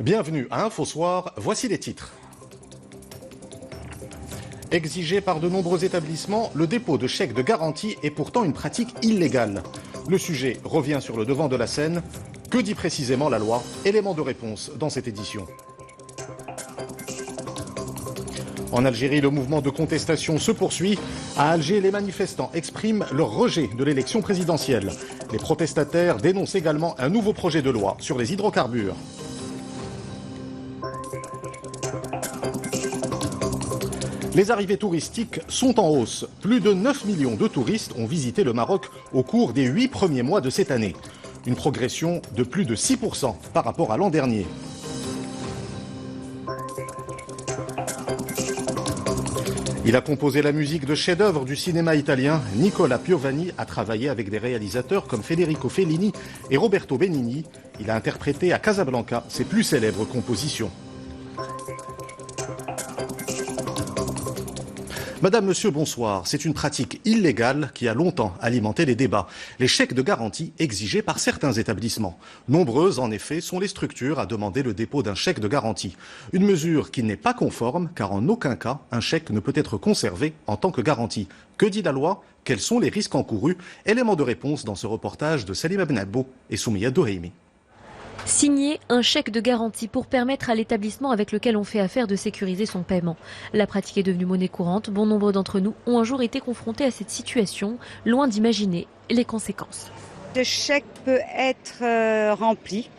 Bienvenue à InfoSoir, voici les titres. Exigé par de nombreux établissements, le dépôt de chèques de garantie est pourtant une pratique illégale. Le sujet revient sur le devant de la scène. Que dit précisément la loi? Élément de réponse dans cette édition. En Algérie, le mouvement de contestation se poursuit. À Alger, les manifestants expriment leur rejet de l'élection présidentielle. Les protestataires dénoncent également un nouveau projet de loi sur les hydrocarbures. Les arrivées touristiques sont en hausse. Plus de 9 millions de touristes ont visité le Maroc au cours des 8 premiers mois de cette année. Une progression de plus de 6% par rapport à l'an dernier. Il a composé la musique de chefs-d'œuvre du cinéma italien. Nicola Piovani a travaillé avec des réalisateurs comme Federico Fellini et Roberto Benigni. Il a interprété à Casablanca ses plus célèbres compositions. Madame, Monsieur, bonsoir. C'est une pratique illégale qui a longtemps alimenté les débats. Les chèques de garantie exigés par certains établissements. Nombreuses, en effet, sont les structures à demander le dépôt d'un chèque de garantie. Une mesure qui n'est pas conforme, car en aucun cas, un chèque ne peut être conservé en tant que garantie. Que dit la loi? Quels sont les risques encourus? Élément de réponse dans ce reportage de Salim Abnabo et Soumiya Doheimi. Signer un chèque de garantie pour permettre à l'établissement avec lequel on fait affaire de sécuriser son paiement. La pratique est devenue monnaie courante. Bon nombre d'entre nous ont un jour été confrontés à cette situation, loin d'imaginer les conséquences. Le chèque peut être rempli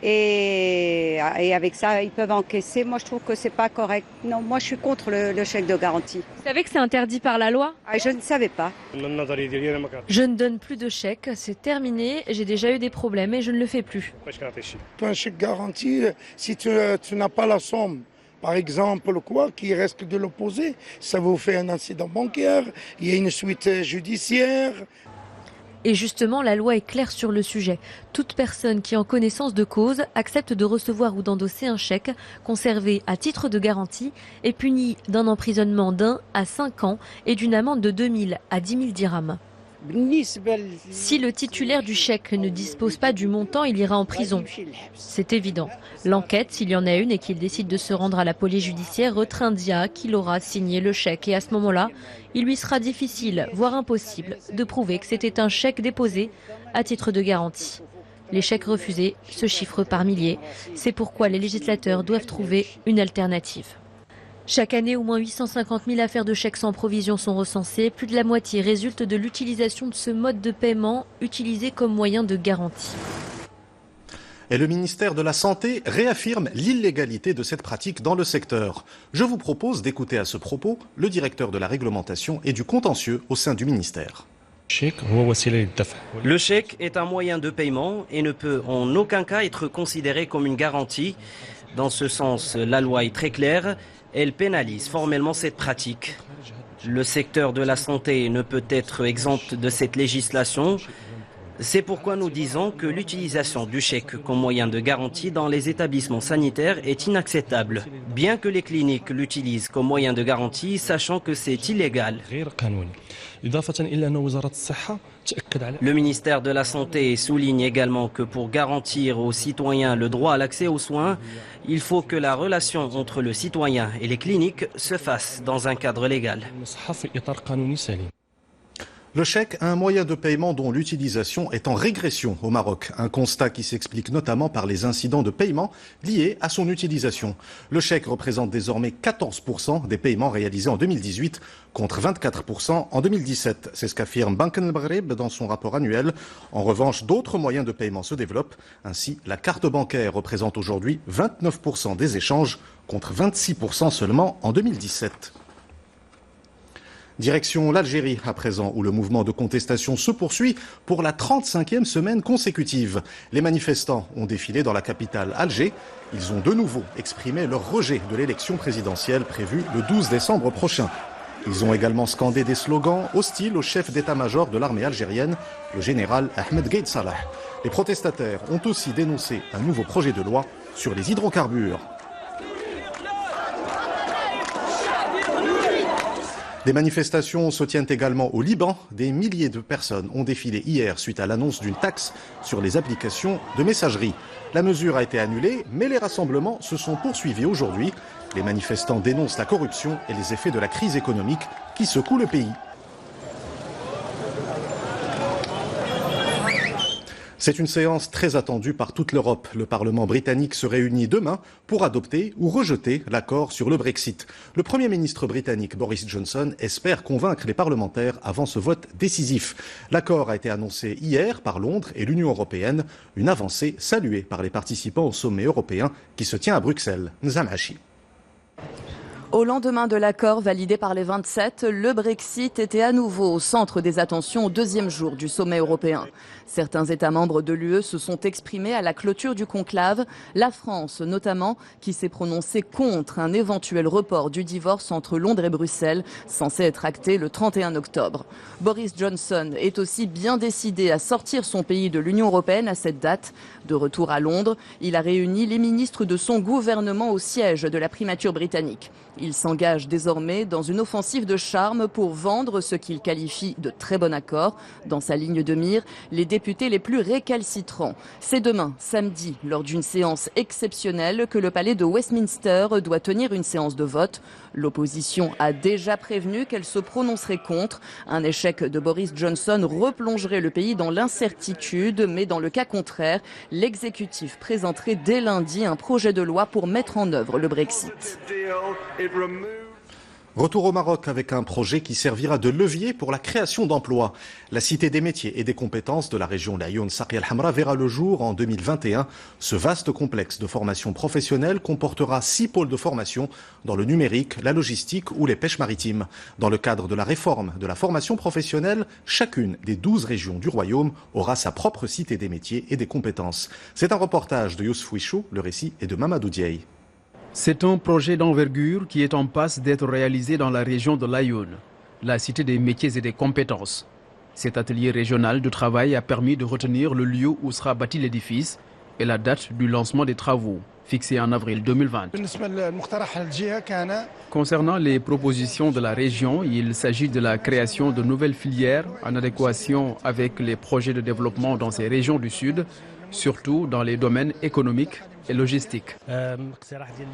et avec ça, ils peuvent encaisser. Moi, je trouve que c'est pas correct. Non, moi, je suis contre le chèque de garantie. Vous savez que c'est interdit par la loi? Je ne savais pas. Je ne donne plus de chèques, c'est terminé. J'ai déjà eu des problèmes et je ne le fais plus. Un chèque garanti, si tu n'as pas la somme, par exemple, qui risque de l'opposer, ça vous fait un incident bancaire, il y a une suite judiciaire. Et justement, la loi est claire sur le sujet. Toute personne qui, en connaissance de cause, accepte de recevoir ou d'endosser un chèque conservé à titre de garantie est punie d'un emprisonnement d'1 à 5 ans et d'une amende de 2 000 à 10 000 dirhams. Si le titulaire du chèque ne dispose pas du montant, il ira en prison. C'est évident. L'enquête, s'il y en a une et qu'il décide de se rendre à la police judiciaire, retindra qu'il aura signé le chèque. Et à ce moment-là, il lui sera difficile, voire impossible, de prouver que c'était un chèque déposé à titre de garantie. Les chèques refusés se chiffrent par milliers. C'est pourquoi les législateurs doivent trouver une alternative. Chaque année, au moins 850 000 affaires de chèques sans provision sont recensées. Plus de la moitié résulte de l'utilisation de ce mode de paiement utilisé comme moyen de garantie. Et le ministère de la Santé réaffirme l'illégalité de cette pratique dans le secteur. Je vous propose d'écouter à ce propos le directeur de la réglementation et du contentieux au sein du ministère. Le chèque est un moyen de paiement et ne peut en aucun cas être considéré comme une garantie. Dans ce sens, la loi est très claire. Elle pénalise formellement cette pratique. Le secteur de la santé ne peut être exempt de cette législation. C'est pourquoi nous disons que l'utilisation du chèque comme moyen de garantie dans les établissements sanitaires est inacceptable. Bien que les cliniques l'utilisent comme moyen de garantie, sachant que c'est illégal. Le ministère de la Santé souligne également que pour garantir aux citoyens le droit à l'accès aux soins, il faut que la relation entre le citoyen et les cliniques se fasse dans un cadre légal. Le chèque, un moyen de paiement dont l'utilisation est en régression au Maroc. Un constat qui s'explique notamment par les incidents de paiement liés à son utilisation. Le chèque représente désormais 14% des paiements réalisés en 2018 contre 24% en 2017. C'est ce qu'affirme Banque el-Maghreb dans son rapport annuel. En revanche, d'autres moyens de paiement se développent. Ainsi, la carte bancaire représente aujourd'hui 29% des échanges contre 26% seulement en 2017. Direction l'Algérie à présent, où le mouvement de contestation se poursuit pour la 35e semaine consécutive. Les manifestants ont défilé dans la capitale Alger. Ils ont de nouveau exprimé leur rejet de l'élection présidentielle prévue le 12 décembre prochain. Ils ont également scandé des slogans hostiles au chef d'état-major de l'armée algérienne, le général Ahmed Gaïd Salah. Les protestataires ont aussi dénoncé un nouveau projet de loi sur les hydrocarbures. Des manifestations se tiennent également au Liban. Des milliers de personnes ont défilé hier suite à l'annonce d'une taxe sur les applications de messagerie. La mesure a été annulée, mais les rassemblements se sont poursuivis aujourd'hui. Les manifestants dénoncent la corruption et les effets de la crise économique qui secoue le pays. C'est une séance très attendue par toute l'Europe. Le Parlement britannique se réunit demain pour adopter ou rejeter l'accord sur le Brexit. Le Premier ministre britannique Boris Johnson espère convaincre les parlementaires avant ce vote décisif. L'accord a été annoncé hier par Londres et l'Union européenne, une avancée saluée par les participants au sommet européen qui se tient à Bruxelles. Nzam Hachi. Au lendemain de l'accord validé par les 27, le Brexit était à nouveau au centre des attentions au deuxième jour du sommet européen. Certains États membres de l'UE se sont exprimés à la clôture du conclave, la France notamment, qui s'est prononcée contre un éventuel report du divorce entre Londres et Bruxelles, censé être acté le 31 octobre. Boris Johnson est aussi bien décidé à sortir son pays de l'Union européenne à cette date. De retour à Londres, il a réuni les ministres de son gouvernement au siège de la primature britannique. Il s'engage désormais dans une offensive de charme pour vendre ce qu'il qualifie de très bon accord. Dans sa ligne de mire, les députés les plus récalcitrants. C'est demain, samedi, lors d'une séance exceptionnelle que le palais de Westminster doit tenir une séance de vote. L'opposition a déjà prévenu qu'elle se prononcerait contre. Un échec de Boris Johnson replongerait le pays dans l'incertitude, mais dans le cas contraire, l'exécutif présenterait dès lundi un projet de loi pour mettre en œuvre le Brexit. Retour au Maroc avec un projet qui servira de levier pour la création d'emplois. La Cité des métiers et des compétences de la région Laayoune Saqiya El Hamra verra le jour en 2021. Ce vaste complexe de formation professionnelle comportera 6 pôles de formation dans le numérique, la logistique ou les pêches maritimes. Dans le cadre de la réforme de la formation professionnelle, chacune des 12 régions du royaume aura sa propre Cité des métiers et des compétences. C'est un reportage de Youssouf Wichou, le récit est de Mamadou Diaye. C'est un projet d'envergure qui est en passe d'être réalisé dans la région de Laayoune, la Cité des métiers et des compétences. Cet atelier régional de travail a permis de retenir le lieu où sera bâti l'édifice et la date du lancement des travaux, fixée en avril 2020. Concernant les propositions de la région, il s'agit de la création de nouvelles filières en adéquation avec les projets de développement dans ces régions du Sud, surtout dans les domaines économiques et logistiques.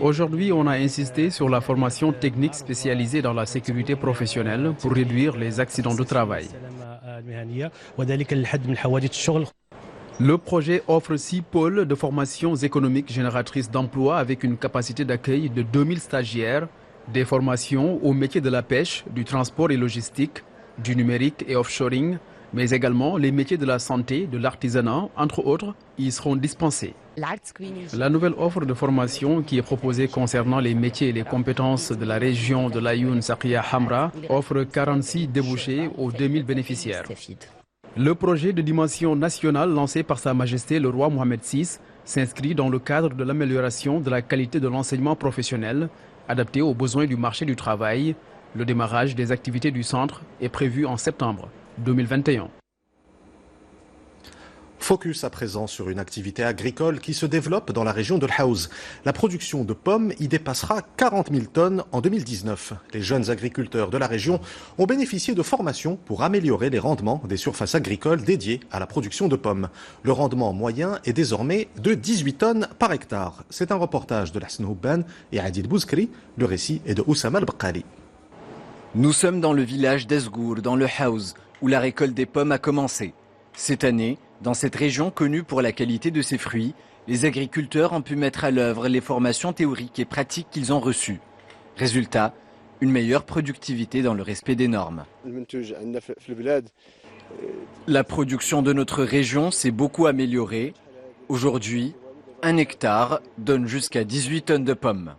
Aujourd'hui, on a insisté sur la formation technique spécialisée dans la sécurité professionnelle pour réduire les accidents de travail. Le projet offre 6 pôles de formations économiques génératrices d'emplois avec une capacité d'accueil de 2000 stagiaires, des formations aux métiers de la pêche, du transport et logistique, du numérique et offshoring, mais également les métiers de la santé, de l'artisanat, entre autres, y seront dispensés. La nouvelle offre de formation qui est proposée concernant les métiers et les compétences de la région de Laayoune Saqiya Hamra offre 46 débouchés aux 2000 bénéficiaires. Le projet de dimension nationale lancé par Sa Majesté le roi Mohamed VI s'inscrit dans le cadre de l'amélioration de la qualité de l'enseignement professionnel, adapté aux besoins du marché du travail. Le démarrage des activités du centre est prévu en septembre 2021. Focus à présent sur une activité agricole qui se développe dans la région de l'Haouz. La production de pommes y dépassera 40 000 tonnes en 2019. Les jeunes agriculteurs de la région ont bénéficié de formations pour améliorer les rendements des surfaces agricoles dédiées à la production de pommes. Le rendement moyen est désormais de 18 tonnes par hectare. C'est un reportage de Hassan Houban et Adil Bouzkri. Le récit est de Oussama Al-Bqali. Nous sommes dans le village d'Esgour, dans le Haouz, où la récolte des pommes a commencé. Cette année, dans cette région connue pour la qualité de ses fruits, les agriculteurs ont pu mettre à l'œuvre les formations théoriques et pratiques qu'ils ont reçues. Résultat, une meilleure productivité dans le respect des normes. La production de notre région s'est beaucoup améliorée. Aujourd'hui, 1 hectare donne jusqu'à 18 tonnes de pommes.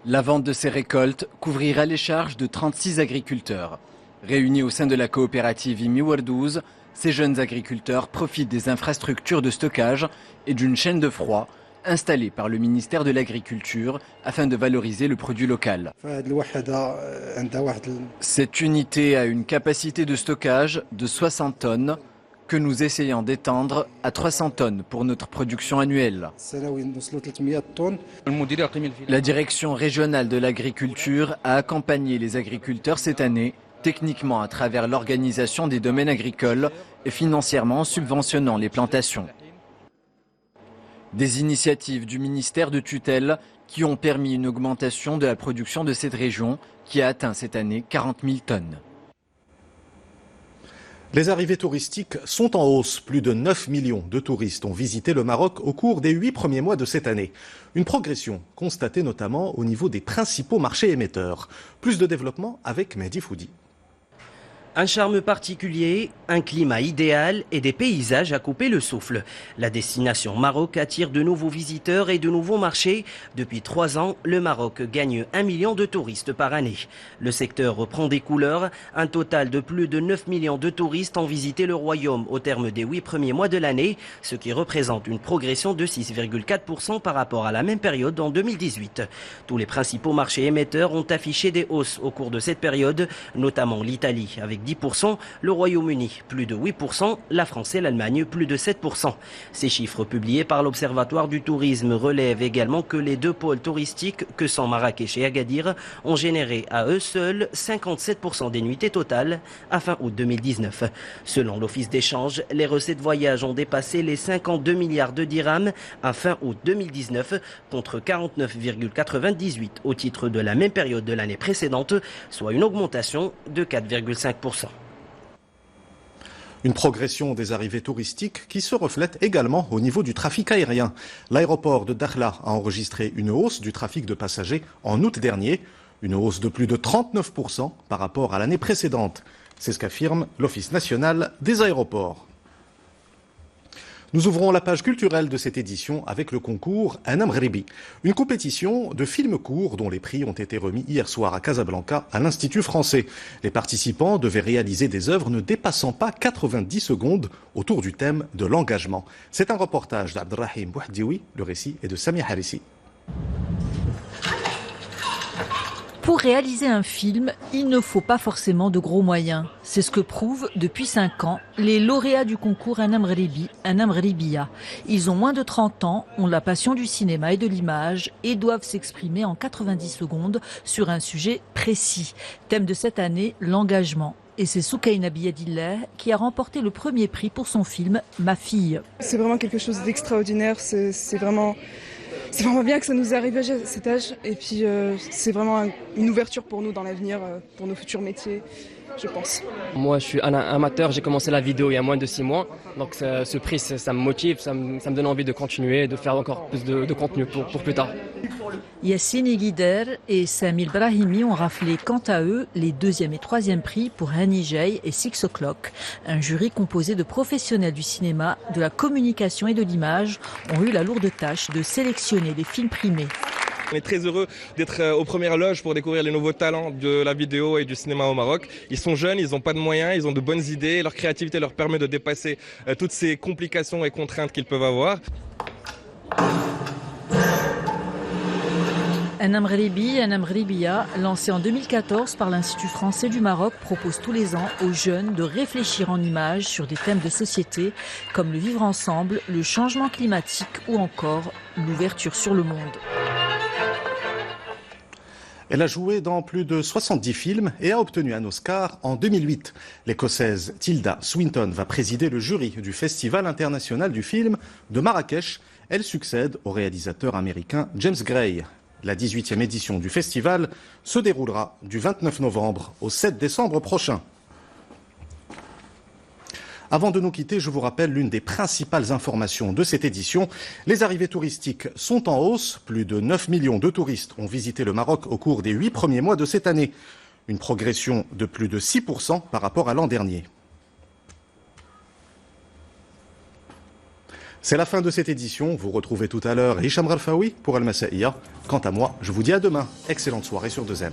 La vente de ces récoltes couvrira les charges de 36 agriculteurs. Réunis au sein de la coopérative Imi Wardouz, ces jeunes agriculteurs profitent des infrastructures de stockage et d'une chaîne de froid installée par le ministère de l'Agriculture afin de valoriser le produit local. Cette unité a une capacité de stockage de 60 tonnes que nous essayons d'étendre à 300 tonnes pour notre production annuelle. La direction régionale de l'agriculture a accompagné les agriculteurs cette année, techniquement à travers l'organisation des domaines agricoles et financièrement en subventionnant les plantations. Des initiatives du ministère de tutelle qui ont permis une augmentation de la production de cette région qui a atteint cette année 40 000 tonnes. Les arrivées touristiques sont en hausse. Plus de 9 millions de touristes ont visité le Maroc au cours des 8 premiers mois de cette année. Une progression constatée notamment au niveau des principaux marchés émetteurs. Plus de développement avec Mehdi Foudi. Un charme particulier, un climat idéal et des paysages à couper le souffle. La destination Maroc attire de nouveaux visiteurs et de nouveaux marchés. Depuis 3 ans, le Maroc gagne 1 million de touristes par année. Le secteur reprend des couleurs. Un total de plus de 9 millions de touristes ont visité le royaume au terme des 8 premiers mois de l'année, ce qui représente une progression de 6,4% par rapport à la même période en 2018. Tous les principaux marchés émetteurs ont affiché des hausses au cours de cette période, notamment l'Italie avec 10%, le Royaume-Uni plus de 8%, la France et l'Allemagne plus de 7%. Ces chiffres publiés par l'Observatoire du tourisme relèvent également que les 2 pôles touristiques que sont Marrakech et Agadir ont généré à eux seuls 57% des nuitées totales à fin août 2019. Selon l'Office d'échange, les recettes voyage ont dépassé les 52 milliards de dirhams à fin août 2019 contre 49,98 au titre de la même période de l'année précédente, soit une augmentation de 4,5%. Une progression des arrivées touristiques qui se reflète également au niveau du trafic aérien. L'aéroport de Dakhla a enregistré une hausse du trafic de passagers en août dernier, une hausse de plus de 39% par rapport à l'année précédente. C'est ce qu'affirme l'Office national des aéroports. Nous ouvrons la page culturelle de cette édition avec le concours Ana Mghribi, une compétition de films courts dont les prix ont été remis hier soir à Casablanca à l'Institut français. Les participants devaient réaliser des œuvres ne dépassant pas 90 secondes autour du thème de l'engagement. C'est un reportage d'Abdelrahim Bouhdioui, le récit est de Samia Harissi. Pour réaliser un film, il ne faut pas forcément de gros moyens. C'est ce que prouvent depuis 5 ans les lauréats du concours Ana Mghribi, Ana Mghribiya. Ils ont moins de 30 ans, ont la passion du cinéma et de l'image et doivent s'exprimer en 90 secondes sur un sujet précis. Thème de cette année, l'engagement. Et c'est Soukaina Biadillah qui a remporté le premier prix pour son film Ma fille. C'est vraiment quelque chose d'extraordinaire, c'est vraiment bien que ça nous arrive à cet âge et puis c'est vraiment une ouverture pour nous dans l'avenir, pour nos futurs métiers, je pense. Moi je suis un amateur, j'ai commencé la vidéo il y a moins de 6 mois, donc ce prix ça me motive, ça me donne envie de continuer, de faire encore plus de contenu pour plus tard. Yassine Guider et Samil Brahimi ont raflé quant à eux les 2e et 3e prix pour Hani Jay et 6 O'Clock. Un jury composé de professionnels du cinéma, de la communication et de l'image ont eu la lourde tâche de sélectionner les films primés. On est très heureux d'être aux premières loges pour découvrir les nouveaux talents de la vidéo et du cinéma au Maroc. Ils sont jeunes, ils n'ont pas de moyens, ils ont de bonnes idées. Leur créativité leur permet de dépasser toutes ces complications et contraintes qu'ils peuvent avoir. Ana Mghribi, Ana Mghribiya, lancé en 2014 par l'Institut français du Maroc, propose tous les ans aux jeunes de réfléchir en images sur des thèmes de société comme le vivre ensemble, le changement climatique ou encore l'ouverture sur le monde. Elle a joué dans plus de 70 films et a obtenu un Oscar en 2008. L'Écossaise Tilda Swinton va présider le jury du Festival international du film de Marrakech. Elle succède au réalisateur américain James Gray. La 18e édition du festival se déroulera du 29 novembre au 7 décembre prochain. Avant de nous quitter, je vous rappelle l'une des principales informations de cette édition. Les arrivées touristiques sont en hausse. Plus de 9 millions de touristes ont visité le Maroc au cours des 8 premiers mois de cette année. Une progression de plus de 6% par rapport à l'an dernier. C'est la fin de cette édition. Vous retrouvez tout à l'heure Hicham Ralfaoui pour Al Masaiya. Quant à moi, je vous dis à demain. Excellente soirée sur 2M.